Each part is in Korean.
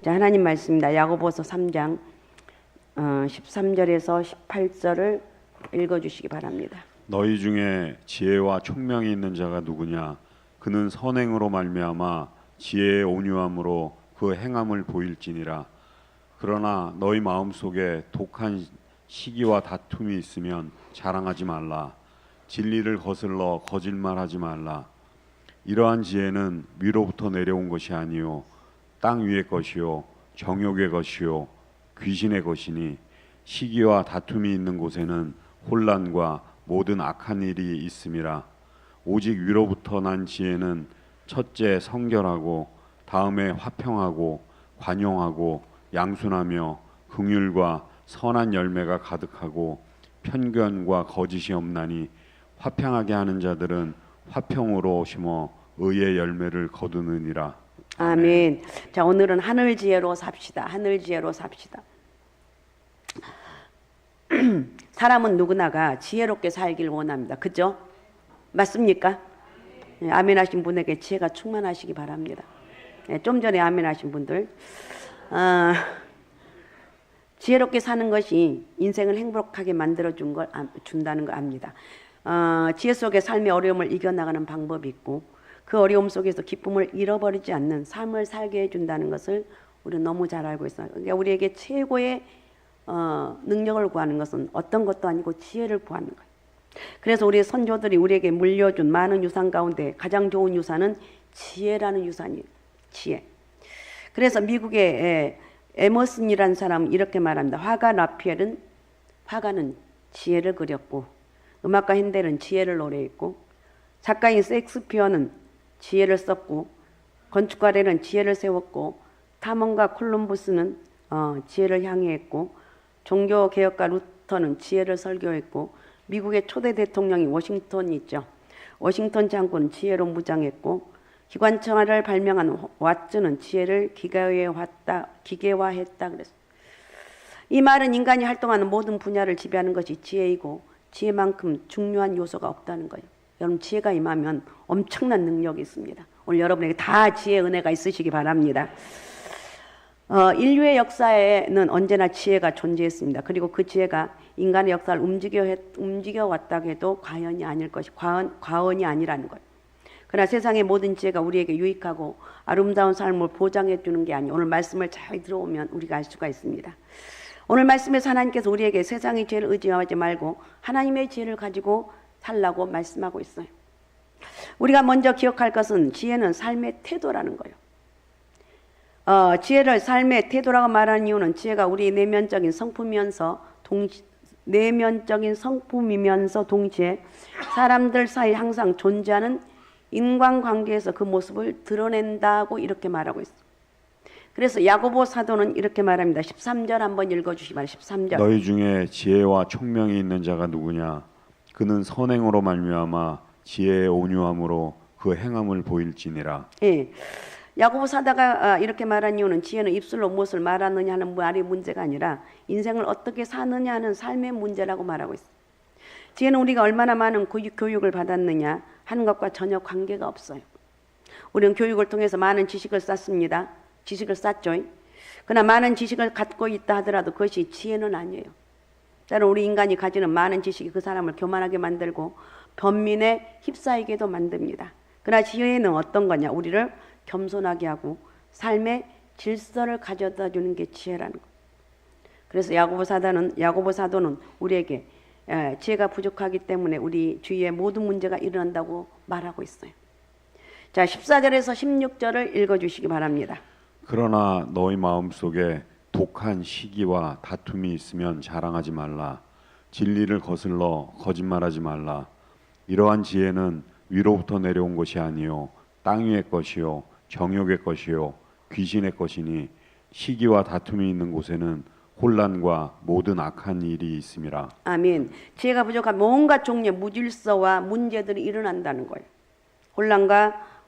자, 하나님 말씀입니다. 야고보서 3장 13절에서 18절을 읽어주시기 바랍니다. 너희 중에 지혜와 총명이 있는 자가 누구냐? 그는 선행으로 말미암아 지혜의 온유함으로 그 행함을 보일지니라. 그러나 너희 마음속에 독한 시기와 다툼이 있으면 자랑하지 말라. 진리를 거슬러 거짓말하지 말라. 이러한 지혜는 위로부터 내려온 것이 아니요 땅 위의 것이요 정욕의 것이요 귀신의 것이니 시기와 다툼이 있는 곳에는 혼란과 모든 악한 일이 있음이라. 오직 위로부터 난 지혜는 첫째 성결하고 다음에 화평하고 관용하고 양순하며 긍휼과 선한 열매가 가득하고 편견과 거짓이 없나니 화평하게 하는 자들은 화평으로 심어 의의 열매를 거두느니라. 아멘. 자, 오늘은 하늘 지혜로 삽시다. 하늘 지혜로 삽시다. 사람은 누구나가 지혜롭게 살길 원합니다. 그죠? 맞습니까? 네, 아멘 하신 분에게 지혜가 충만하시기 바랍니다. 네, 좀 전에 아멘 하신 분들, 지혜롭게 사는 것이 인생을 행복하게 준다는 걸 압니다. 지혜 속에 삶의 어려움을 이겨나가는 방법이 있고 그 어려움 속에서 기쁨을 잃어버리지 않는 삶을 살게 해준다는 것을 우리는 너무 잘 알고 있어요. 그러니까 우리에게 최고의 능력을 구하는 것은 어떤 것도 아니고 지혜를 구하는 거예요. 그래서 우리 선조들이 우리에게 물려준 많은 유산 가운데 가장 좋은 유산은 지혜라는 유산이에요. 지혜. 그래서 미국의 에머슨이라는 사람은 이렇게 말합니다. 화가는 지혜를 그렸고 음악가 핸델은 지혜를 노래했고 작가인 셰익스피어는 지혜를 썼고 건축가래는 지혜를 세웠고 탐험가 콜럼버스는 지혜를 향해했고 종교개혁가 루터는 지혜를 설교했고 미국의 초대 대통령이 워싱턴이 있죠. 워싱턴 장군은 지혜로 무장했고 기관총알을 발명한 왓츠는 지혜를 기계화했다 그랬어요. 이 말은 인간이 활동하는 모든 분야를 지배하는 것이 지혜이고 지혜만큼 중요한 요소가 없다는 거예요. 여러분 지혜가 임하면 엄청난 능력이 있습니다. 오늘 여러분에게 다 지혜의 은혜가 있으시기 바랍니다. 인류의 역사에는 언제나 지혜가 존재했습니다. 그리고 그 지혜가 인간의 역사를 움직여왔다고 해도 과언이 아니라는 거예요. 그러나 세상의 모든 지혜가 우리에게 유익하고 아름다운 삶을 보장해 주는 게 아니에요. 오늘 말씀을 잘 들어오면 우리가 알 수가 있습니다. 오늘 말씀에서 하나님께서 우리에게 세상의 지혜를 의지하지 말고 하나님의 지혜를 가지고 살라고 말씀하고 있어요. 우리가 먼저 기억할 것은 지혜는 삶의 태도라는 거예요. 지혜를 삶의 태도라고 말하는 이유는 지혜가 우리 내면적인 성품이면서 동시에 사람들 사이 항상 존재하는 인간관계에서 그 모습을 드러낸다고 이렇게 말하고 있어요. 그래서 야고보 사도는 이렇게 말합니다. 13절 한번 읽어주시기 바랍니다. 13절. 너희 중에 지혜와 총명이 있는 자가 누구냐? 그는 선행으로 말미암아 지혜의 온유함으로 그 행함을 보일지니라. 예. 야고보 사도가 이렇게 말한 이유는 지혜는 입술로 무엇을 말하느냐 하는 말이 문제가 아니라 인생을 어떻게 사느냐 하는 삶의 문제라고 말하고 있어요. 지혜는 우리가 얼마나 많은 교육을 받았느냐 하는 것과 전혀 관계가 없어요. 우리는 교육을 통해서 많은 지식을 쌓습니다. 지식을 쌓죠. 그러나 많은 지식을 갖고 있다 하더라도 그것이 지혜는 아니에요. 때로 우리 인간이 가지는 많은 지식이 그 사람을 교만하게 만들고 변민에 휩싸이게도 만듭니다. 그러나 지혜는 어떤 거냐? 우리를 겸손하게 하고 삶의 질서를 가져다 주는 게 지혜라는 거. 그래서 야고보 사도는 우리에게 지혜가 부족하기 때문에 우리 주위에 모든 문제가 일어난다고 말하고 있어요. 자, 14절에서 16절을 읽어주시기 바랍니다. 그러나 너희 마음속에 독한 시기와 다툼이 있으면 자랑하지 말라. 진리를 거슬러 거짓말하지 말라. 이러한 지혜는 위로부터 내려온 것이 아니요 땅 위의 것이요 정욕의 것이요 귀신의 것이니 시기와 다툼이 있는 곳에는 혼란과 모든 악한 일이 있음이라. 아멘. 지혜가 부족한 뭔가 종류의 무질서와 문제들이 일어난다는 거예요.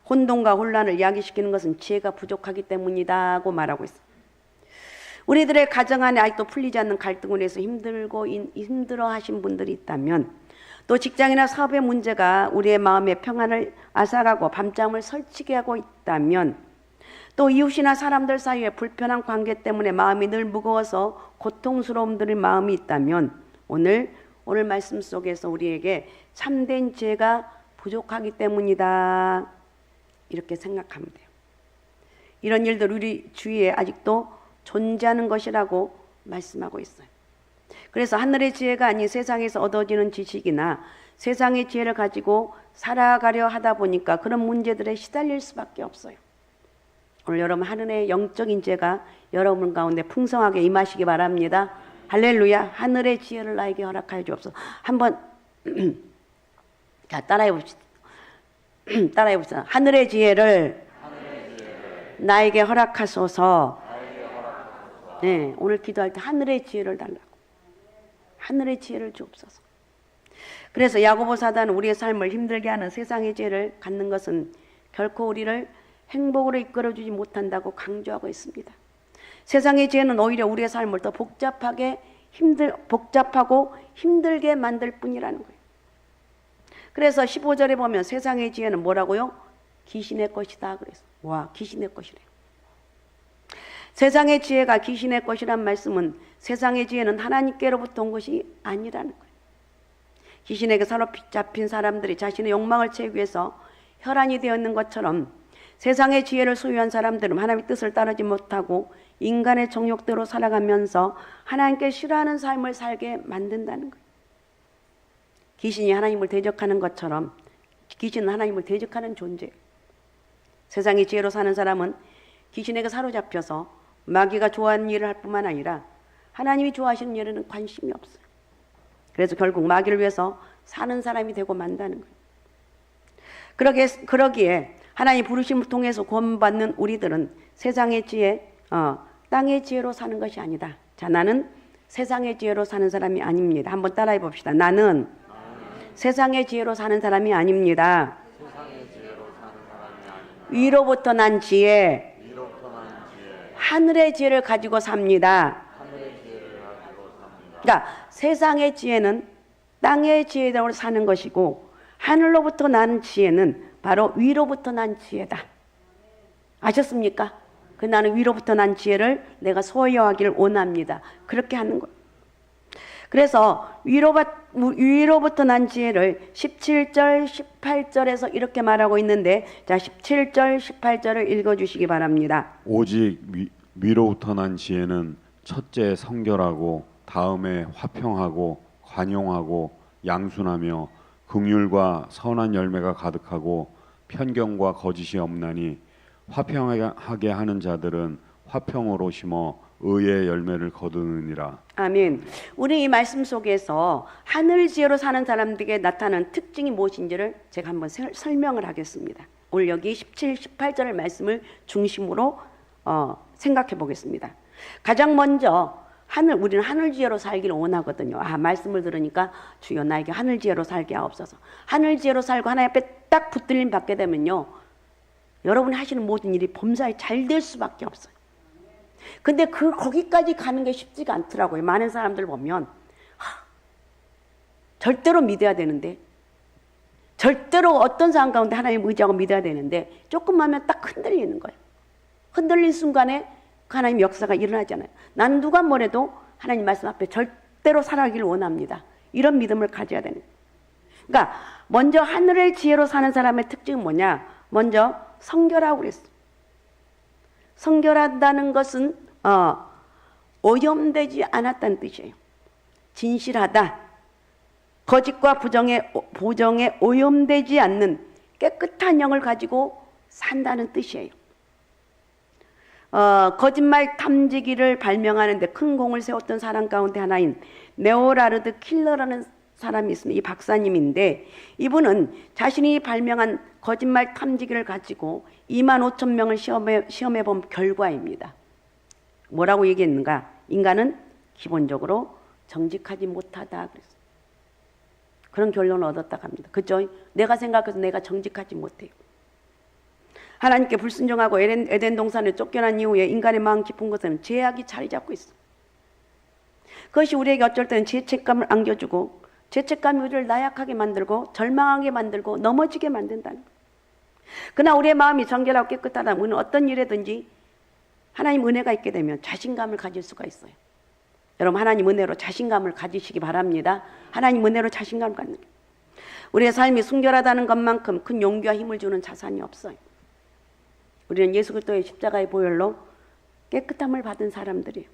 혼돈과 혼란을 야기시키는 것은 지혜가 부족하기 때문이다고 말하고 있어요. 우리들의 가정 안에 아직도 풀리지 않는 갈등으로 인해서 힘들어하신 분들이 있다면, 또 직장이나 사업의 문제가 우리의 마음의 평안을 앗아가고 밤잠을 설치게 하고 있다면, 또 이웃이나 사람들 사이에 불편한 관계 때문에 마음이 늘 무거워서 고통스러움 들인 마음이 있다면 오늘 말씀 속에서 우리에게 참된 지혜가 부족하기 때문이다. 이렇게 생각하면 돼요. 이런 일들 우리 주위에 아직도 존재하는 것이라고 말씀하고 있어요. 그래서 하늘의 지혜가 아닌 세상에서 얻어지는 지식이나 세상의 지혜를 가지고 살아가려 하다 보니까 그런 문제들에 시달릴 수밖에 없어요. 오늘 여러분 하늘의 영적인 지혜가 여러분 가운데 풍성하게 임하시기 바랍니다. 할렐루야. 하늘의 지혜를 나에게 허락하여 주옵소서. 한번 자 따라해 봅시다. 따라해 봅시다. 하늘의 지혜를 나에게 허락하소서. 네, 오늘 기도할 때 하늘의 지혜를 달라고. 하늘의 지혜를 주옵소서. 그래서 야고보 사도는 우리의 삶을 힘들게 하는 세상의 지혜를 갖는 것은 결코 우리를 행복으로 이끌어주지 못한다고 강조하고 있습니다. 세상의 지혜는 오히려 우리의 삶을 더 복잡하고 힘들게 만들 뿐이라는 거예요. 그래서 15절에 보면 세상의 지혜는 뭐라고요? 귀신의 것이다 그래서. 와, 귀신의 것이래요. 세상의 지혜가 귀신의 것이란 말씀은 세상의 지혜는 하나님께로부터 온 것이 아니라는 거예요. 귀신에게 사로잡힌 사람들이 자신의 욕망을 채우기 위해서 혈안이 되어 있는 것처럼 세상의 지혜를 소유한 사람들은 하나님의 뜻을 따르지 못하고 인간의 정욕대로 살아가면서 하나님께 싫어하는 삶을 살게 만든다는 거예요. 귀신이 하나님을 대적하는 것처럼 귀신은 하나님을 대적하는 존재예요. 세상의 지혜로 사는 사람은 귀신에게 사로잡혀서 마귀가 좋아하는 일을 할 뿐만 아니라 하나님이 좋아하시는 일에는 관심이 없어요. 그래서 결국 마귀를 위해서 사는 사람이 되고 만다는 거예요. 그러기에 하나님 부르심을 통해서 구원받는 우리들은 세상의 지혜, 땅의 지혜로 사는 것이 아니다. 자, 나는 세상의 지혜로 사는 사람이 아닙니다. 한번 따라해 봅시다. 나는 세상의 지혜로 사는 사람이 아닙니다. 위로부터 난 지혜, 하늘의 지혜를 가지고 삽니다. 그러니까 세상의 지혜는 땅의 지혜대로 사는 것이고 하늘로부터 난 지혜는 바로 위로부터 난 지혜다. 아셨습니까? 나는 위로부터 난 지혜를 내가 소유하기를 원합니다. 그렇게 하는 거예요. 그래서 위로부터 난 지혜를 17절, 18절에서 이렇게 말하고 있는데, 자, 17절, 18절을 읽어주시기 바랍니다. 오직 위로부터 난 지혜는 첫째 성결하고 다음에 화평하고 관용하고 양순하며 긍휼과 선한 열매가 가득하고 편견과 거짓이 없나니 화평하게 하는 자들은 화평으로 심어 의의 열매를 거두느니라. 아멘. 우리 이 말씀 속에서 하늘 지혜로 사는 사람들에게 나타나는 특징이 무엇인지를 제가 한번 설명을 하겠습니다. 오늘 여기 17, 18절의 말씀을 중심으로 생각해 보겠습니다. 가장 먼저 우리는 하늘 지혜로 살기를 원하거든요. 말씀을 들으니까 주여 나에게 하늘 지혜로 살게 하옵소서. 하늘 지혜로 살고 하나님 앞에 딱 붙들림 받게 되면요, 여러분이 하시는 모든 일이 범사에 잘 될 수밖에 없어요. 근데 거기까지 가는 게 쉽지가 않더라고요. 많은 사람들 보면 절대로 믿어야 되는데, 절대로 어떤 상황 가운데 하나님 의지하고 믿어야 되는데 조금 하면 딱 흔들리는 거예요. 흔들린 순간에 하나님 역사가 일어나잖아요. 나는 누가 뭐래도 하나님 말씀 앞에 절대로 살아가기를 원합니다. 이런 믿음을 가져야 되는 거예요. 그러니까 먼저 하늘의 지혜로 사는 사람의 특징은 뭐냐? 먼저 성결하고 그랬어. 성결하다는 것은 오염되지 않았다는 뜻이에요. 진실하다. 거짓과 부정에 오염되지 않는 깨끗한 영을 가지고 산다는 뜻이에요. 거짓말 탐지기를 발명하는 데 큰 공을 세웠던 사람 가운데 하나인 네오라르드 킬러라는 사람이 있습니다. 이 박사님인데 이분은 자신이 발명한 거짓말 탐지기를 가지고 25,000명을 시험해 본 결과입니다. 뭐라고 얘기했는가? 인간은 기본적으로 정직하지 못하다 그랬어요. 그런 결론을 얻었다고 합니다. 그죠? 내가 생각해서 내가 정직하지 못해요. 하나님께 불순종하고 에덴 동산에 쫓겨난 이후에 인간의 마음 깊은 곳에는 죄악이 자리 잡고 있어. 그것이 우리에게 어쩔 때는 죄책감을 안겨주고 죄책감이 우리를 나약하게 만들고 절망하게 만들고 넘어지게 만든다는 거예요. 그러나 우리의 마음이 정결하고 깨끗하다면 우리는 어떤 일에든지 하나님 은혜가 있게 되면 자신감을 가질 수가 있어요. 여러분, 하나님 은혜로 자신감을 가지시기 바랍니다. 하나님 은혜로 자신감을 갖는 게. 우리의 삶이 순결하다는 것만큼 큰 용기와 힘을 주는 자산이 없어요. 우리는 예수 그리스도의 십자가의 보혈로 깨끗함을 받은 사람들이에요.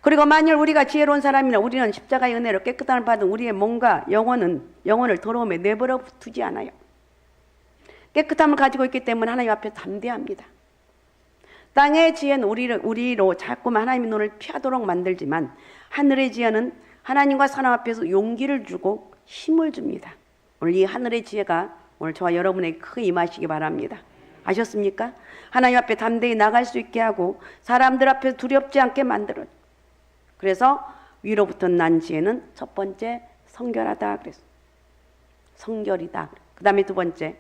그리고 만일 우리가 지혜로운 사람이나 우리는 십자가의 은혜로 깨끗함을 받은 우리의 몸과 영혼을 더러움에 내버려 두지 않아요. 깨끗함을 가지고 있기 때문에 하나님 앞에 담대합니다. 땅의 지혜는 우리로 자꾸만 하나님의 눈을 피하도록 만들지만 하늘의 지혜는 하나님과 사람 앞에서 용기를 주고 힘을 줍니다. 오늘 이 하늘의 지혜가 오늘 저와 여러분에게 크게 임하시기 바랍니다. 아셨습니까? 하나님 앞에 담대히 나갈 수 있게 하고 사람들 앞에서 두렵지 않게 만들어요. 그래서 위로부터 난 지혜는 첫 번째 성결하다 그랬어요. 성결이다. 그 다음에 두 번째,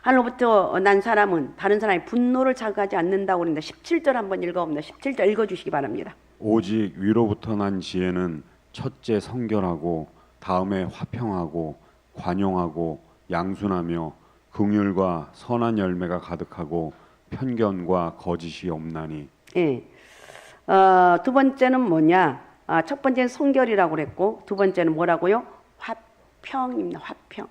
하늘로부터 난 사람은 다른 사람의 분노를 자극하지 않는다고 그랬는데 17절 한번 읽어봅니다. 17절 읽어주시기 바랍니다. 오직 위로부터 난 지혜는 첫째 성결하고 다음에 화평하고 관용하고 양순하며 긍휼과 선한 열매가 가득하고 편견과 거짓이 없나니. 예. 두 번째는 뭐냐? 첫 번째는 성결이라고 그랬고 두 번째는 뭐라고요? 화평입니다. 화평.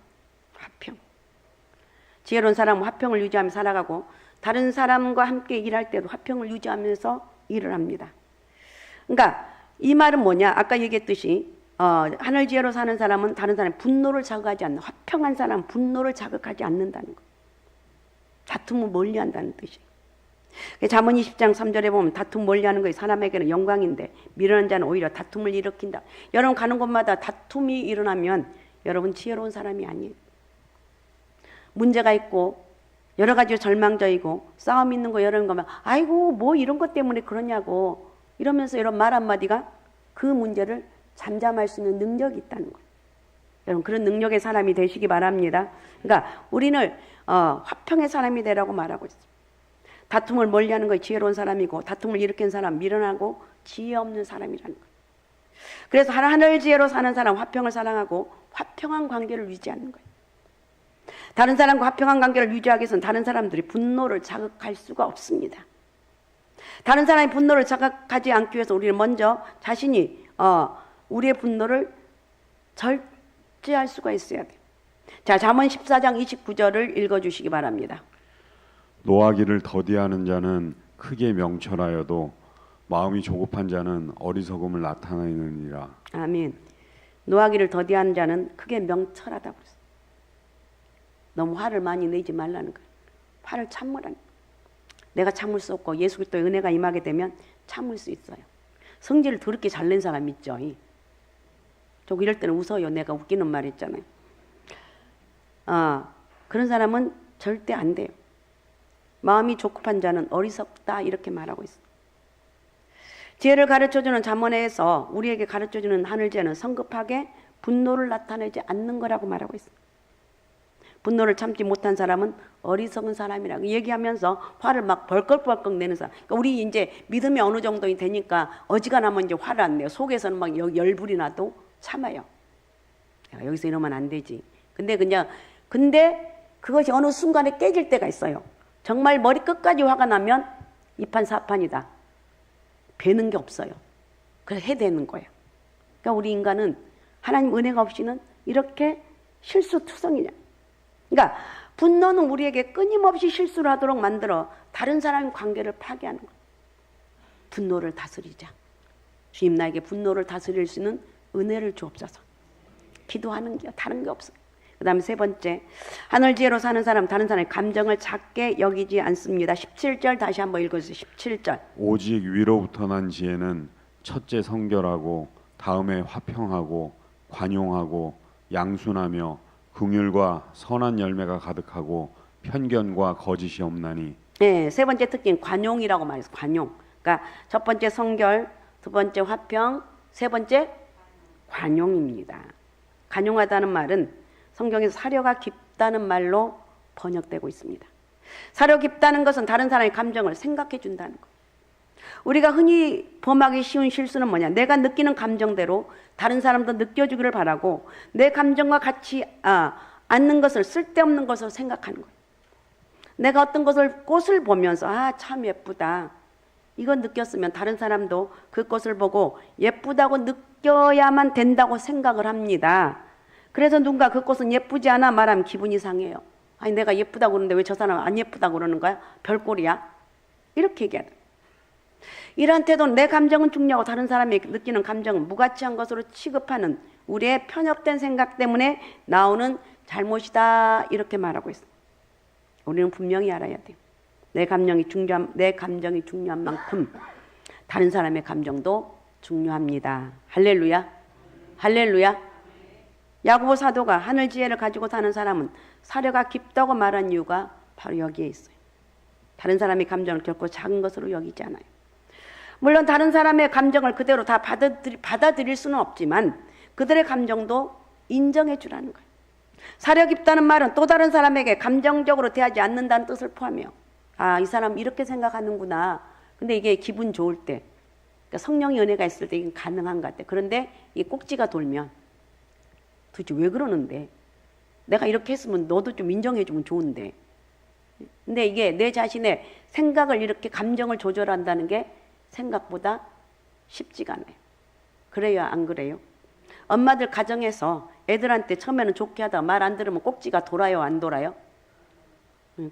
지혜로운 사람은 화평을 유지하며 살아가고 다른 사람과 함께 일할 때도 화평을 유지하면서 일을 합니다. 그러니까 이 말은 뭐냐? 아까 얘기했듯이 하늘 지혜로 사는 사람은 다른 사람의 분노를 자극하지 않는, 화평한 사람은 분노를 자극하지 않는다는 거. 다툼을 멀리한다는 뜻이에요. 잠언 20장 3절에 보면 다툼 멀리하는 것이 사람에게는 영광인데 미련한 자는 오히려 다툼을 일으킨다. 여러분 가는 곳마다 다툼이 일어나면 여러분 지혜로운 사람이 아니에요. 문제가 있고 여러 가지로 절망적이고 싸움 있는 거 이런 거면 아이고 뭐 이런 것 때문에 그러냐고 이러면서 이런 말 한마디가 그 문제를 잠잠할 수 있는 능력이 있다는 거예요. 여러분 그런 능력의 사람이 되시기 바랍니다. 그러니까 우리는 화평의 사람이 되라고 말하고 있어요. 다툼을 멀리하는 것이 지혜로운 사람이고 다툼을 일으킨 사람 미련하고 지혜 없는 사람이라는 거예요. 그래서 하늘 지혜로 사는 사람 화평을 사랑하고 화평한 관계를 유지하는 거예요. 다른 사람과 화평한 관계를 유지하기 위해서는 다른 사람들이 분노를 자극할 수가 없습니다. 다른 사람의 분노를 자극하지 않기 위해서 우리는 먼저 자신이 우리의 분노를 절제할 수가 있어야 돼요. 자, 잠언 14장 29절을 읽어주시기 바랍니다. 노하기를 더디하는 자는 크게 명철하여도 마음이 조급한 자는 어리석음을 나타내느니라. 아멘. 노하기를 더디하는 자는 크게 명철하다고 그랬어요. 너무 화를 많이 내지 말라는 거예요. 화를 참으라는 거예요. 내가 참을 수 없고 예수 그리스도의 은혜가 임하게 되면 참을 수 있어요. 성질을 더럽게 잘 낸 사람 있죠. 저 이럴 때는 웃어요. 내가 웃기는 말 있잖아요. 그런 사람은 절대 안 돼요. 마음이 조급한 자는 어리석다 이렇게 말하고 있어요. 지혜를 가르쳐주는 잠언에서 우리에게 가르쳐주는 하늘 지혜는 성급하게 분노를 나타내지 않는 거라고 말하고 있어요. 분노를 참지 못한 사람은 어리석은 사람이라고 얘기하면서 화를 막 벌컥벌컥 내는 사람. 그러니까 우리 이제 믿음이 어느 정도 되니까 어지간하면 이제 화를 안 내요. 속에서는 막 열불이 나도 참아요. 여기서 이러면 안 되지. 근데 그것이 어느 순간에 깨질 때가 있어요. 정말 머리 끝까지 화가 나면 이판사판이다. 배는 게 없어요. 그래서 해대는 거예요. 그러니까 우리 인간은 하나님 은혜가 없이는 이렇게 실수투성이냐. 그러니까 분노는 우리에게 끊임없이 실수를 하도록 만들어 다른 사람의 관계를 파괴하는 거예요. 분노를 다스리자. 주님 나에게 분노를 다스릴 수 있는 은혜를 주옵소서. 기도하는 게 다른 게 없어요. 그 다음에 세 번째, 하늘 지혜로 사는 사람 다른 사람의 감정을 작게 여기지 않습니다. 17절 다시 한번 읽어주세요. 17절. 오직 위로부터 난 지혜는 첫째 성결하고 다음에 화평하고 관용하고 양순하며 긍휼과 선한 열매가 가득하고 편견과 거짓이 없나니. 네, 세 번째 특징 관용이라고 말해서 관용. 그러니까 첫 번째 성결, 두 번째 화평, 세 번째 관용입니다. 관용하다는 말은 성경에서 사려가 깊다는 말로 번역되고 있습니다. 사려 깊다는 것은 다른 사람의 감정을 생각해 준다는 것. 우리가 흔히 범하기 쉬운 실수는 뭐냐? 내가 느끼는 감정대로 다른 사람도 느껴주기를 바라고 내 감정과 같이 않는 것을 쓸데없는 것으로 생각하는 거예요. 내가 어떤 꽃을 보면서 아, 참 예쁘다. 이건 느꼈으면 다른 사람도 그 꽃을 보고 예쁘다고 느껴야만 된다고 생각을 합니다. 그래서 누군가 그 꽃은 예쁘지 않아 말하면 기분이 상해요. 아니 내가 예쁘다고 그러는데 왜 저 사람은 안 예쁘다고 그러는 거야? 별꼴이야? 이렇게 얘기하다. 이런 태도는 내 감정은 중요하고 다른 사람이 느끼는 감정은 무가치한 것으로 취급하는 우리의 편협된 생각 때문에 나오는 잘못이다 이렇게 말하고 있어요. 우리는 분명히 알아야 돼요. 내 감정이 중요한 만큼 다른 사람의 감정도 중요합니다. 할렐루야. 할렐루야. 야고보 사도가 하늘 지혜를 가지고 사는 사람은 사려가 깊다고 말한 이유가 바로 여기에 있어요. 다른 사람의 감정을 결코 작은 것으로 여기지 않아요. 물론 다른 사람의 감정을 그대로 다 받아들일 수는 없지만 그들의 감정도 인정해 주라는 거예요. 사려 깊다는 말은 또 다른 사람에게 감정적으로 대하지 않는다는 뜻을 포함해요. 아, 이 사람 이렇게 생각하는구나. 근데 이게 기분 좋을 때, 그러니까 성령의 은혜가 있을 때 이게 가능한 것 같아. 그런데 이 꼭지가 돌면 도대체 왜 그러는데? 내가 이렇게 했으면 너도 좀 인정해 주면 좋은데. 근데 이게 내 자신의 생각을 이렇게 감정을 조절한다는 게 생각보다 쉽지가 않아요. 그래요, 안 그래요? 엄마들 가정에서 애들한테 처음에는 좋게 하다가 말 안 들으면 꼭지가 돌아요, 안 돌아요?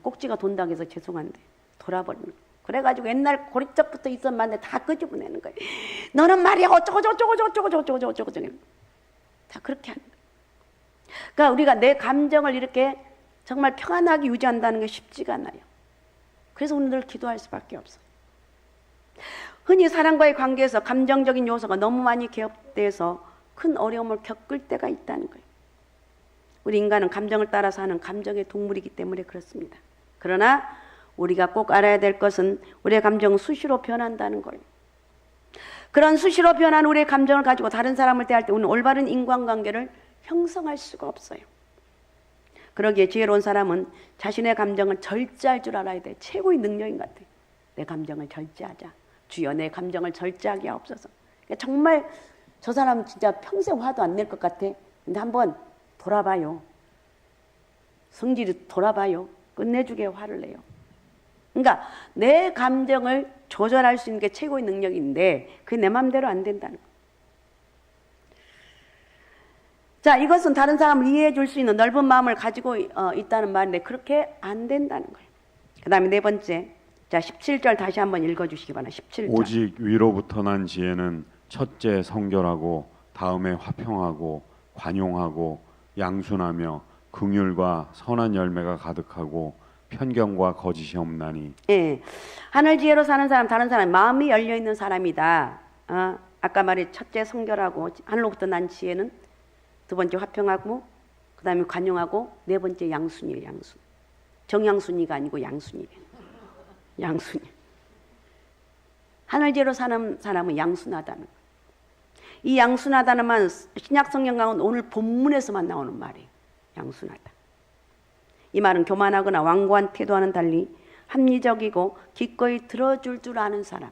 꼭지가 돈다고 해서 죄송한데 돌아버리는 거예요. 그래가지고 옛날 고립적부터 있었던 말인데 다 끄집어내는 거예요. 너는 말이야 어쩌고 다 그렇게 하는 거예요. 그러니까 우리가 내 감정을 이렇게 정말 평안하게 유지한다는 게 쉽지가 않아요. 그래서 우리는 늘 기도할 수밖에 없어요. 흔히 사람과의 관계에서 감정적인 요소가 너무 많이 개입돼서 큰 어려움을 겪을 때가 있다는 거예요. 우리 인간은 감정을 따라서 하는 감정의 동물이기 때문에 그렇습니다. 그러나 우리가 꼭 알아야 될 것은 우리의 감정은 수시로 변한다는 거예요. 그런 수시로 변한 우리의 감정을 가지고 다른 사람을 대할 때 우리는 올바른 인간관계를 형성할 수가 없어요. 그러기에 지혜로운 사람은 자신의 감정을 절제할 줄 알아야 돼. 최고의 능력인 것 같아요. 내 감정을 절제하자. 주여 내 감정을 절제하게 하옵소서. 그러니까 정말 저 사람 진짜 평생 화도 안 낼 것 같아. 근데 한번 돌아봐요. 성질이 돌아봐요. 끝내주게 화를 내요. 그러니까 내 감정을 조절할 수 있는 게 최고의 능력인데 그게 내 마음대로 안 된다는 거예요. 자, 이것은 다른 사람을 이해해 줄 수 있는 넓은 마음을 가지고 있다는 말인데 그렇게 안 된다는 거예요. 그 다음에 네 번째, 자 17절 다시 한번 읽어주시기 바랍니다. 17절. 오직 위로부터 난 지혜는 첫째 성결하고 다음에 화평하고 관용하고 양순하며 긍휼과 선한 열매가 가득하고 편견과 거짓이 없나니. 예, 하늘 지혜로 사는 사람, 다른 사람 마음이 열려 있는 사람이다. 아까 말해 첫째 성결하고 하늘로부터 난 지혜는 두 번째 화평하고 그 다음에 관용하고 네 번째 양순이에요. 양순. 정양순이가 아니고 양순이에요. 양순이. 하늘 지혜로 사는 사람은 양순하다는 거예요. 이 양순하다는 말은 신약 성경 가운데 오늘 본문에서만 나오는 말이에요. 양순하다. 이 말은 교만하거나 완고한 태도와는 달리 합리적이고 기꺼이 들어줄 줄 아는 사람,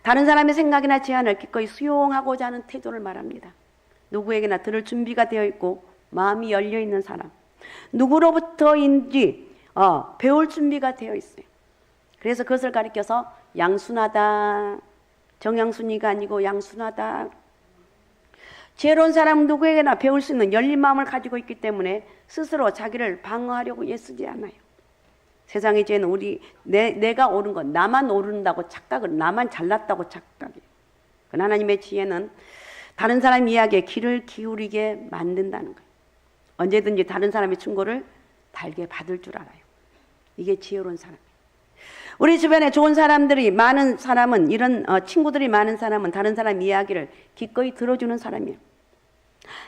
다른 사람의 생각이나 제안을 기꺼이 수용하고자 하는 태도를 말합니다. 누구에게나 들을 준비가 되어 있고 마음이 열려 있는 사람, 누구로부터인지 배울 준비가 되어 있어요. 그래서 그것을 가리켜서 양순하다, 정양순이가 아니고 양순하다. 지혜로운 사람은 누구에게나 배울 수 있는 열린 마음을 가지고 있기 때문에 스스로 자기를 방어하려고 애쓰지 않아요. 세상의 죄는 내가 옳은 건 나만 옳은다고 착각을, 나만 잘났다고 착각해요. 그러나 하나님의 지혜는 다른 사람 이야기에 귀를 기울이게 만든다는 거예요. 언제든지 다른 사람의 충고를 달게 받을 줄 알아요. 이게 지혜로운 사람이에요. 우리 주변에 좋은 사람들이 많은 사람은, 이런 친구들이 많은 사람은 다른 사람 이야기를 기꺼이 들어주는 사람이에요.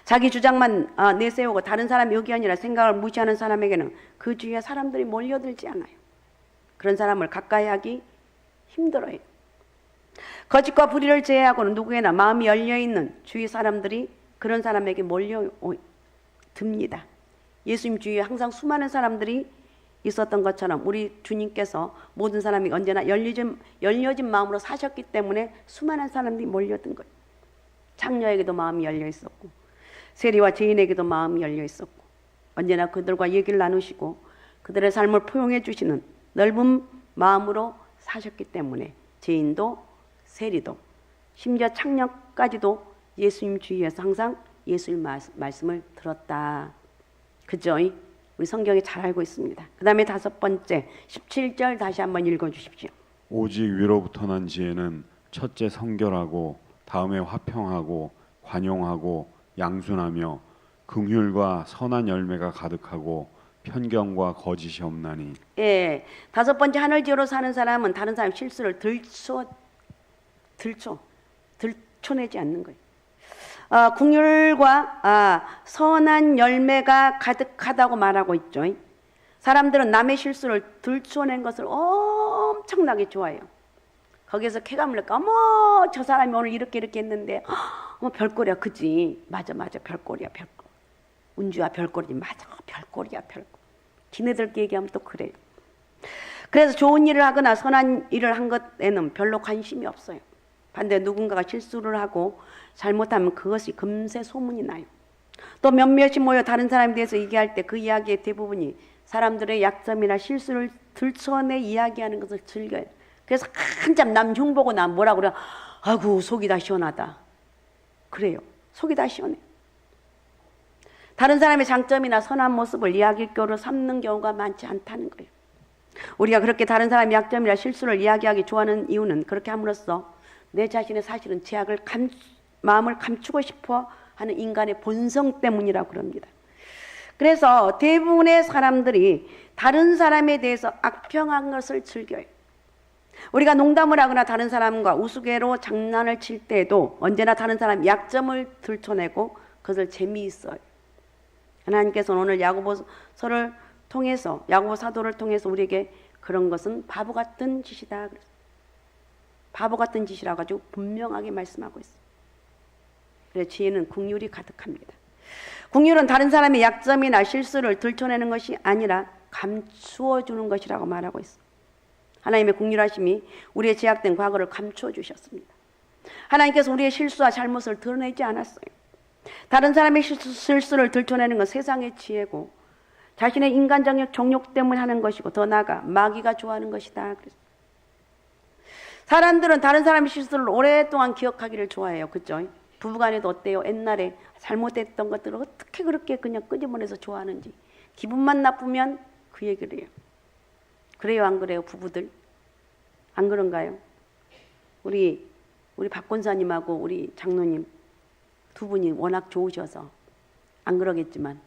자기 주장만 내세우고 다른 사람의 의견이나 생각을 무시하는 사람에게는 그 주위에 사람들이 몰려들지 않아요. 그런 사람을 가까이 하기 힘들어요. 거짓과 불의를 제외하고는 누구에나 마음이 열려있는 주위 사람들이 그런 사람에게 몰려듭니다. 예수님 주위에 항상 수많은 사람들이 있었던 것처럼 우리 주님께서 모든 사람이 언제나 열려진 마음으로 사셨기 때문에 수많은 사람들이 몰려든 거예요. 창녀에게도 마음이 열려 있었고 세리와 죄인에게도 마음이 열려 있었고 언제나 그들과 얘기를 나누시고 그들의 삶을 포용해 주시는 넓은 마음으로 사셨기 때문에 죄인도 세리도 심지어 창녀까지도 예수님 주위에서 항상 예수님 말씀을 들었다. 그죠? 우리 성경에 잘 알고 있습니다. 그 다음에 5번째 17절 다시 한번 읽어주십시오. 오직 위로부터 난 지혜는 첫째 성결하고 다음에 화평하고 관용하고 양순하며 긍휼과 선한 열매가 가득하고 편견과 거짓이 없나니. 예, 5번째 하늘지혜로 사는 사람은 다른 사람 실수를 들춰내지 않는 거예요. 긍휼과 선한 열매가 가득하다고 말하고 있죠. 사람들은 남의 실수를 들춰낸 것을 엄청나게 좋아해요. 거기에서 쾌감을 느껴. 어머, 저 사람이 오늘 이렇게 했는데 별꼴이야. 그지? 맞아 별꼴이야. 별꼴. 운주야 별꼴이지. 맞아 별꼴이야. 별꼴. 지네들끼리 얘기하면 또 그래요. 그래서 좋은 일을 하거나 선한 일을 한 것에는 별로 관심이 없어요. 반대 누군가가 실수를 하고 잘못하면 그것이 금세 소문이 나요. 또 몇몇이 모여 다른 사람에 대해서 얘기할 때 그 이야기의 대부분이 사람들의 약점이나 실수를 들춰내 이야기하는 것을 즐겨요. 그래서 한참 남 흉보고 나 뭐라 그래? 아이고 속이 다 시원하다. 그래요. 속이 다 시원해. 다른 사람의 장점이나 선한 모습을 이야기거리로 삼는 경우가 많지 않다는 거예요. 우리가 그렇게 다른 사람의 약점이나 실수를 이야기하기 좋아하는 이유는 그렇게 함으로써 내 자신의 사실은 죄악을 마음을 감추고 싶어 하는 인간의 본성 때문이라고 그럽니다. 그래서 대부분의 사람들이 다른 사람에 대해서 악평한 것을 즐겨요. 우리가 농담을 하거나 다른 사람과 우스개로 장난을 칠 때에도 언제나 다른 사람의 약점을 들춰내고 그것을 재미있어요. 하나님께서는 오늘 야고보서를 통해서 야고보 사도를 통해서 우리에게 그런 것은 바보 같은 짓이다. 바보 같은 짓이라 가지고 분명하게 말씀하고 있어요. 그래서 지혜는 긍휼이 가득합니다. 긍휼은 다른 사람의 약점이나 실수를 들춰내는 것이 아니라 감추어 주는 것이라고 말하고 있어요. 하나님의 긍휼하심이 우리의 죄악된 과거를 감추어 주셨습니다. 하나님께서 우리의 실수와 잘못을 드러내지 않았어요. 다른 사람의 실수를 들춰내는 건 세상의 지혜고 자신의 인간적 정욕 때문에 하는 것이고 더 나아가 마귀가 좋아하는 것이다. 사람들은 다른 사람의 실수를 오랫동안 기억하기를 좋아해요. 그렇죠? 부부간에도 어때요? 옛날에 잘못했던 것들을 어떻게 그렇게 그냥 끄집어내서 좋아하는지. 기분만 나쁘면 그 얘기를 해요. 그래요, 안 그래요, 부부들? 안 그런가요? 우리 박 권사님하고 우리 장로님 두 분이 워낙 좋으셔서 안 그러겠지만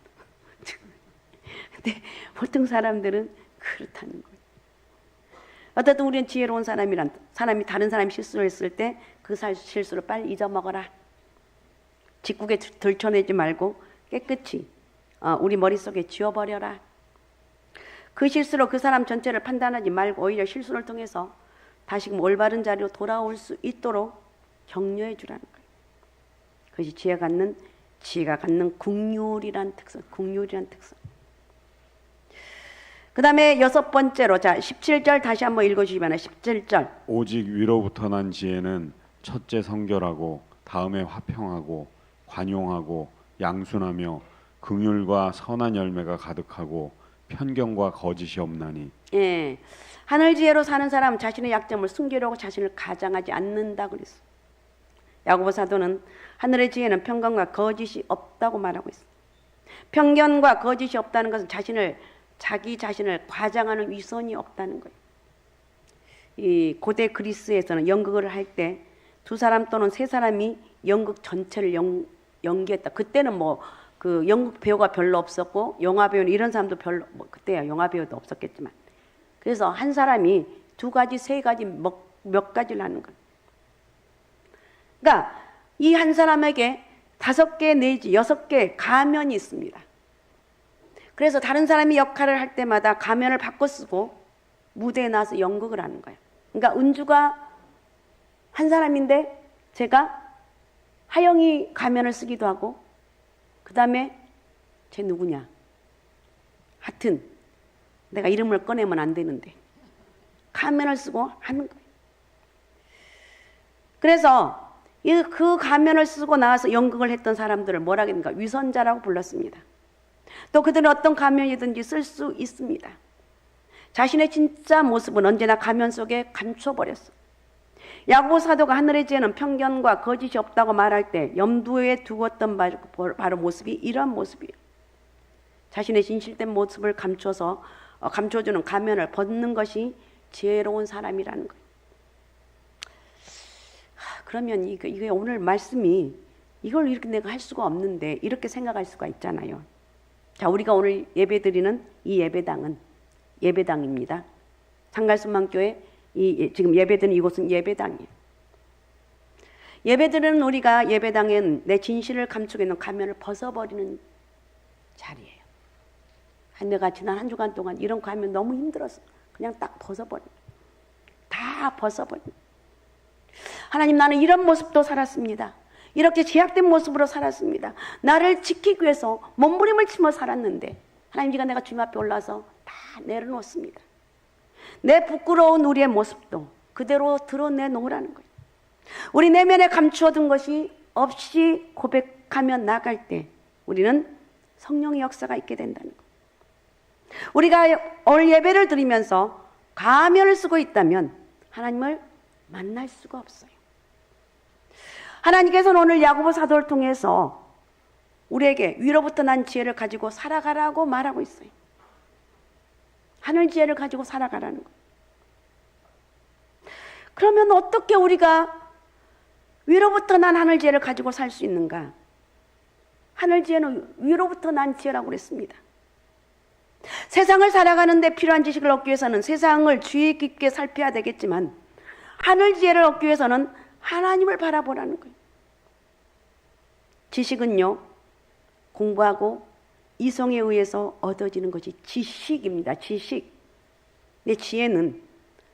근데 보통 사람들은 그렇다는 거예요. 어쨌든 우리는 지혜로운 사람이 다른 사람이 실수를 했을 때 그 실수를 빨리 잊어먹어라. 직국에 들춰내지 말고 깨끗이 우리 머릿속에 지워버려라. 그 실수로 그 사람 전체를 판단하지 말고 오히려 실수를 통해서 다시금 올바른 자리로 돌아올 수 있도록 격려해 주라는 거예요. 그것이 지혜가 갖는 긍휼이란 특성. 그 다음에 6번째로 17절 다시 한번 읽어주시면 17절. 오직 위로부터 난 지혜는 첫째 성결하고 다음에 화평하고 관용하고 양순하며 긍휼과 선한 열매가 가득하고 편견과 거짓이 없나니. 예, 하늘 지혜로 사는 사람은 자신의 약점을 숨기려고 자신을 가장하지 않는다 그랬어. 야고보 사도는 하늘의 지혜는 편견과 거짓이 없다고 말하고 있어. 편견과 거짓이 없다는 것은 자기 자신을 과장하는 위선이 없다는 거예요. 이 고대 그리스에서는 연극을 할 때 2사람 또는 3사람이 연극 전체를 연기했다. 그때는 그 연극 배우가 별로 없었고 영화 배우는 이런 사람도 별로 그때야 영화 배우도 없었겠지만 그래서 한 사람이 2가지, 3가지 몇 가지를 하는 거예요. 그러니까 이 한 사람에게 5개 내지 6개 가면이 있습니다. 그래서 다른 사람이 역할을 할 때마다 가면을 바꿔 쓰고 무대에 나와서 연극을 하는 거예요. 그러니까 은주가 한 사람인데 제가 하영이 가면을 쓰기도 하고 그 다음에 쟤 누구냐? 하여튼 내가 이름을 꺼내면 안 되는데 가면을 쓰고 하는 거예요. 그래서 그 가면을 쓰고 나와서 연극을 했던 사람들을 뭐라 하겠는가? 위선자라고 불렀습니다. 또 그들은 어떤 가면이든지 쓸 수 있습니다. 자신의 진짜 모습은 언제나 가면 속에 감춰버렸어. 야고보 사도가 하늘의 지혜는 편견과 거짓이 없다고 말할 때 염두에 두었던 바로 모습이 이런 모습이에요. 자신의 진실된 모습을 감춰주는 가면을 벗는 것이 지혜로운 사람이라는 거예요. 그러면 이게 오늘 말씀이 이걸 이렇게 내가 할 수가 없는데 이렇게 생각할 수가 있잖아요. 자, 우리가 오늘 예배드리는 이 예배당입니다. 상갈순방교회 지금 예배드리는 이곳은 예배당이에요. 예배드리는 우리가 예배당엔 내 진실을 감추고 있는 가면을 벗어버리는 자리예요. 내가 지난 한 주간 동안 이런 가면 너무 힘들었어. 그냥 딱 벗어버리는, 다 벗어버리는. 하나님, 나는 이런 모습도 살았습니다. 이렇게 제약된 모습으로 살았습니다. 나를 지키기 위해서 몸부림을 치며 살았는데 하나님, 지가 내가 주님 앞에 올라서 다 내려놓습니다. 내 부끄러운 우리의 모습도 그대로 드러내놓으라는 거예요. 우리 내면에 감추어둔 것이 없이 고백하며 나갈 때 우리는 성령의 역사가 있게 된다는 거예요. 우리가 오늘 예배를 드리면서 가면을 쓰고 있다면 하나님을 만날 수가 없어요. 하나님께서는 오늘 야고보 사도를 통해서 우리에게 위로부터 난 지혜를 가지고 살아가라고 말하고 있어요. 하늘 지혜를 가지고 살아가라는 거예요. 그러면 어떻게 우리가 위로부터 난 하늘 지혜를 가지고 살 수 있는가? 하늘 지혜는 위로부터 난 지혜라고 그랬습니다. 세상을 살아가는데 필요한 지식을 얻기 위해서는 세상을 주의 깊게 살펴야 되겠지만 하늘 지혜를 얻기 위해서는 하나님을 바라보라는 거예요. 지식은요, 공부하고 이성에 의해서 얻어지는 것이 지식입니다. 지식. 근데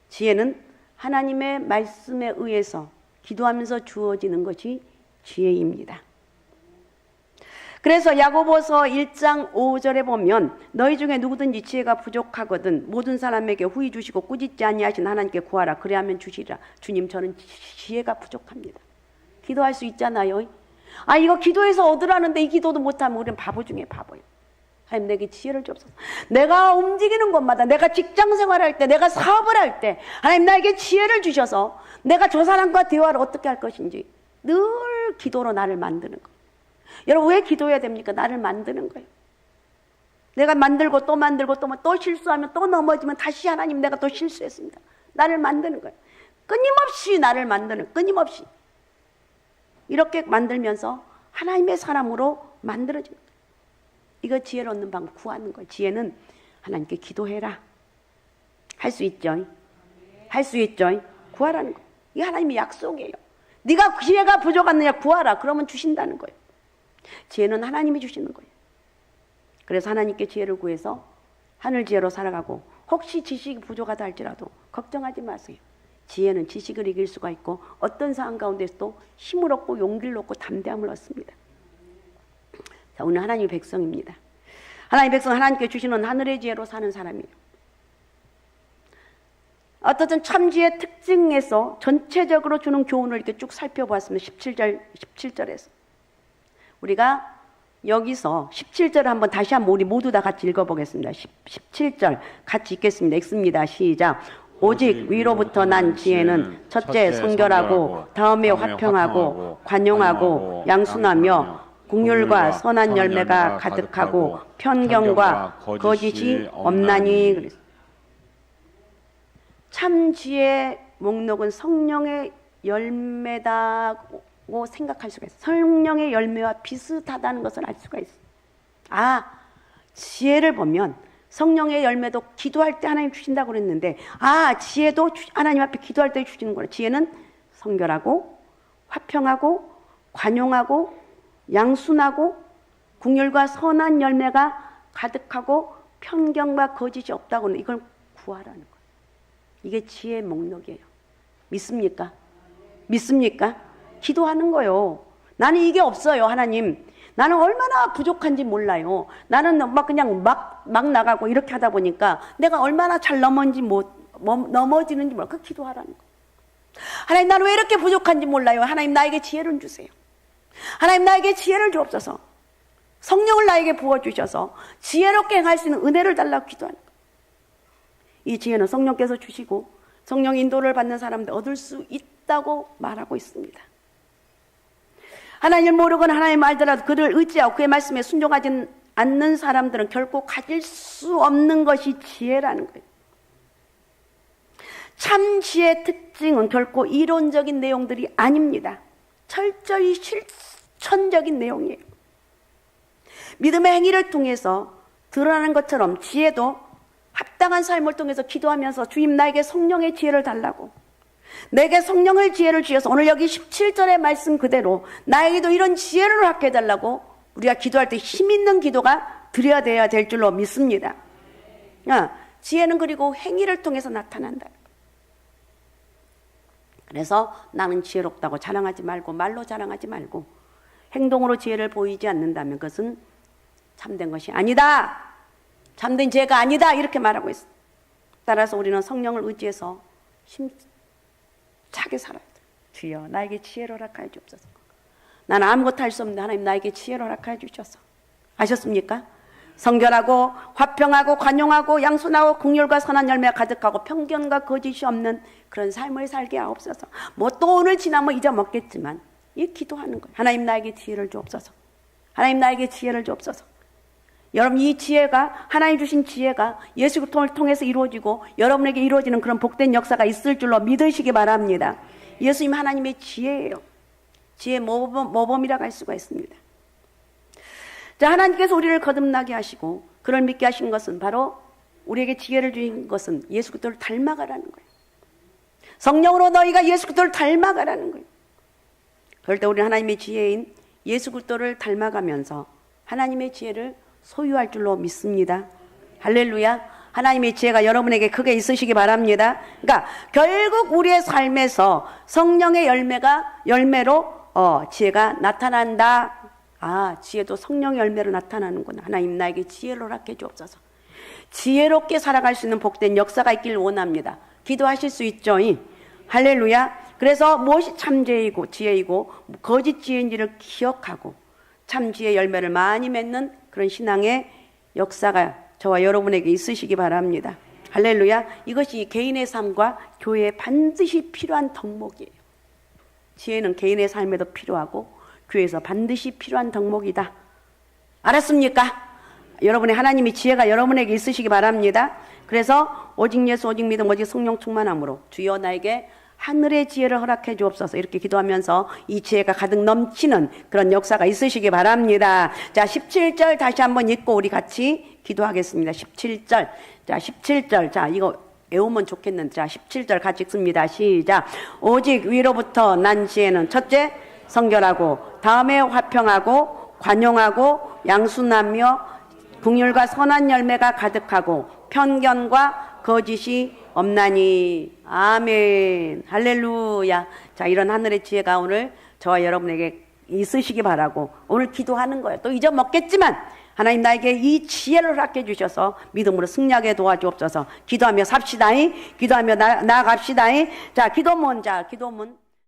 지혜는 하나님의 말씀에 의해서 기도하면서 주어지는 것이 지혜입니다. 그래서 야고보서 1장 5절에 보면 너희 중에 누구든지 지혜가 부족하거든 모든 사람에게 후히 주시고 꾸짖지 아니하신 하나님께 구하라 그리하면 주시리라. 주님, 저는 지혜가 부족합니다. 기도할 수 있잖아요. 이거 기도해서 얻으라는데 이 기도도 못하면 우리는 바보 중에 바보예요. 하나님, 내게 지혜를 주옵소서. 내가 움직이는 곳마다, 내가 직장 생활할 때, 내가 사업을 할 때 하나님 나에게 지혜를 주셔서 내가 저 사람과 대화를 어떻게 할 것인지 늘 기도로 나를 만드는 거예요. 여러분, 왜 기도해야 됩니까? 나를 만드는 거예요. 내가 만들고 또 실수하면 또 넘어지면 다시 하나님, 내가 또 실수했습니다. 나를 만드는 거예요. 끊임없이 나를 만드는, 끊임없이 이렇게 만들면서 하나님의 사람으로 만들어지는 거예요. 이거 지혜를 얻는 방법, 구하는 거예요. 지혜는 하나님께 기도해라. 할 수 있죠? 할 수 있죠? 구하라는 거예요. 이게 하나님의 약속이에요. 네가 지혜가 부족하느냐 구하라. 그러면 주신다는 거예요. 지혜는 하나님이 주시는 거예요. 그래서 하나님께 지혜를 구해서 하늘 지혜로 살아가고 혹시 지식이 부족하다 할지라도 걱정하지 마세요. 지혜는 지식을 이길 수가 있고 어떤 상황 가운데서도 힘을 얻고 용기를 얻고 담대함을 얻습니다. 자, 오늘 하나님의 백성입니다. 하나님의 백성, 하나님께 주시는 하늘의 지혜로 사는 사람이에요. 어떤 참지의 특징에서 전체적으로 주는 교훈을 이렇게 쭉 살펴보았습니다. 17절에서 우리가 여기서 17절을 한번 다시 한번 우리 모두 다 같이 읽어보겠습니다. 17절 같이 읽겠습니다. 읽습니다. 시작. 오직 위로부터 난 지혜는 첫째 성결하고 다음에 화평하고 관용하고 양순하며 국률과 선한 열매가 가득하고 편견과 거짓이 없나니. 참 지혜의 목록은 성령의 열매다고 생각할 수가 있어요. 성령의 열매와 비슷하다는 것을 알 수가 있어요. 지혜를 보면 성령의 열매도 기도할 때 하나님 주신다고 그랬는데 지혜도 하나님 앞에 기도할 때 주시는구나. 지혜는 성결하고 화평하고 관용하고 양순하고 국률과 선한 열매가 가득하고 편견과 거짓이 없다고는 이걸 구하라는 거예요. 이게 지혜의 목록이에요. 믿습니까? 믿습니까? 기도하는 거예요. 나는 이게 없어요. 하나님, 나는 얼마나 부족한지 몰라요. 나는 막 나가고 이렇게 하다 보니까 내가 얼마나 잘 넘어지는지 몰라. 그 기도하라는 거예요. 하나님, 나는 왜 이렇게 부족한지 몰라요. 하나님, 나에게 지혜를 주세요. 하나님, 나에게 지혜를 주옵소서. 성령을 나에게 부어주셔서 지혜롭게 행할 수 있는 은혜를 달라고 기도하는 거예요. 이 지혜는 성령께서 주시고 성령 인도를 받는 사람들 얻을 수 있다고 말하고 있습니다. 하나님을 모르거나 하나님을 알더라도 그를 의지하고 그의 말씀에 순종하지 않는 사람들은 결코 가질 수 없는 것이 지혜라는 거예요. 참 지혜의 특징은 결코 이론적인 내용들이 아닙니다. 철저히 실천적인 내용이에요. 믿음의 행위를 통해서 드러나는 것처럼 지혜도 합당한 삶을 통해서 기도하면서 주님 나에게 성령의 지혜를 달라고, 내게 성령의 지혜를 주셔서 오늘 여기 17절의 말씀 그대로 나에게도 이런 지혜를 갖게 해달라고 우리가 기도할 때 힘있는 기도가 드려야 될 줄로 믿습니다. 지혜는 그리고 행위를 통해서 나타난다. 그래서 나는 지혜롭다고 자랑하지 말고, 말로 자랑하지 말고 행동으로 지혜를 보이지 않는다면 그것은 참된 것이 아니다, 참된 지혜가 아니다, 이렇게 말하고 있습니다. 따라서 우리는 성령을 의지해서 힘차게 살아야 돼요. 주여 나에게 지혜를 허락하여 주옵소서. 나는 아무것도 할 수 없는데 하나님 나에게 지혜를 허락하여 주셔서. 아셨습니까? 성결하고 화평하고 관용하고 양순하고 긍휼과 선한 열매가 가득하고 편견과 거짓이 없는 그런 삶을 살게 하옵소서. 뭐 또 오늘 지나면 잊어먹겠지만 이 기도하는 거예요. 하나님 나에게 지혜를 주옵소서. 하나님 나에게 지혜를 주옵소서. 여러분 이 지혜가, 하나님 주신 지혜가 예수 그리스도를 통해서 이루어지고 여러분에게 이루어지는 그런 복된 역사가 있을 줄로 믿으시기 바랍니다. 예수님 하나님의 지혜예요. 지혜의 모범이라고 할 수가 있습니다. 자, 하나님께서 우리를 거듭나게 하시고 그를 믿게 하신 것은 바로, 우리에게 지혜를 주신 것은 예수 그리스도를 닮아가라는 거예요. 성령으로 너희가 예수 그리스도를 닮아가라는 거예요. 그럴 때 우리는 하나님의 지혜인 예수 그리스도를 닮아가면서 하나님의 지혜를 소유할 줄로 믿습니다. 할렐루야. 하나님의 지혜가 여러분에게 크게 있으시기 바랍니다. 그러니까 결국 우리의 삶에서 성령의 열매로 지혜가 나타난다. 지혜도 성령의 열매로 나타나는구나. 하나님 나에게 지혜를 허락해 주옵소서. 지혜롭게 살아갈 수 있는 복된 역사가 있길 원합니다. 기도하실 수 있죠? 할렐루야. 그래서 무엇이 참 지혜이고 거짓 지혜인지를 기억하고 참 지혜 열매를 많이 맺는 그런 신앙의 역사가 저와 여러분에게 있으시기 바랍니다. 할렐루야. 이것이 개인의 삶과 교회에 반드시 필요한 덕목이에요. 지혜는 개인의 삶에도 필요하고 교회에서 반드시 필요한 덕목이다. 알았습니까? 여러분의 하나님의 지혜가 여러분에게 있으시기 바랍니다. 그래서 오직 예수, 오직 믿음, 오직 성령 충만함으로 주여 나에게 하늘의 지혜를 허락해 주옵소서, 이렇게 기도하면서 이 지혜가 가득 넘치는 그런 역사가 있으시기 바랍니다. 자, 17절 다시 한번 읽고 우리 같이 기도하겠습니다. 17절. 자, 17절. 자, 이거 외우면 좋겠는데. 자, 17절 같이 읽습니다. 시작. 오직 위로부터 난 지혜는 첫째 성결하고, 다음에 화평하고 관용하고 양순하며 긍휼과 선한 열매가 가득하고 편견과 거짓이 없나니. 아멘. 할렐루야. 자, 이런 하늘의 지혜가 오늘 저와 여러분에게 있으시기 바라고 오늘 기도하는 거예요. 또 잊어먹겠지만 하나님 나에게 이 지혜를 허락해 주셔서 믿음으로 승리하게 도와주옵소서. 기도하며 삽시다잉. 기도하며 나아갑시다잉. 자, 기도문.